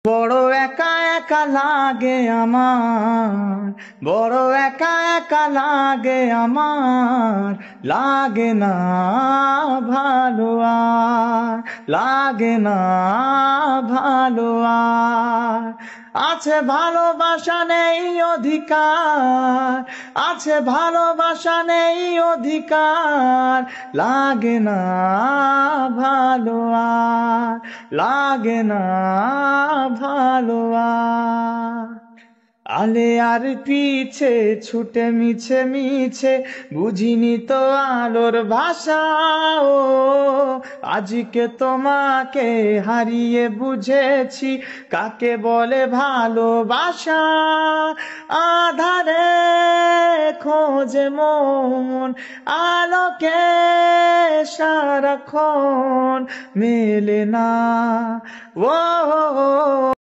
বড় একা একা লাগে আমার, বড় একা একা লাগে আমার, লাগে না ভালো আর, লাগে না ভালো আর। আছে ভালোবাসা নেই অধিকার, আছে ভালোবাসা নেই অধিকার, লাগে না ভালো আর, লাগে না ভালো আর। আলে আর পিছে ছুটে মিছে মিছে বুঝিনি তো আলোর ভাষা, ও আজকে তোমাকে হারিয়ে বুঝেছি কাকে বলে ভালোবাসা। আধারে খোঁজে মন আলোকে সারাক্ষণ, মেলে না ও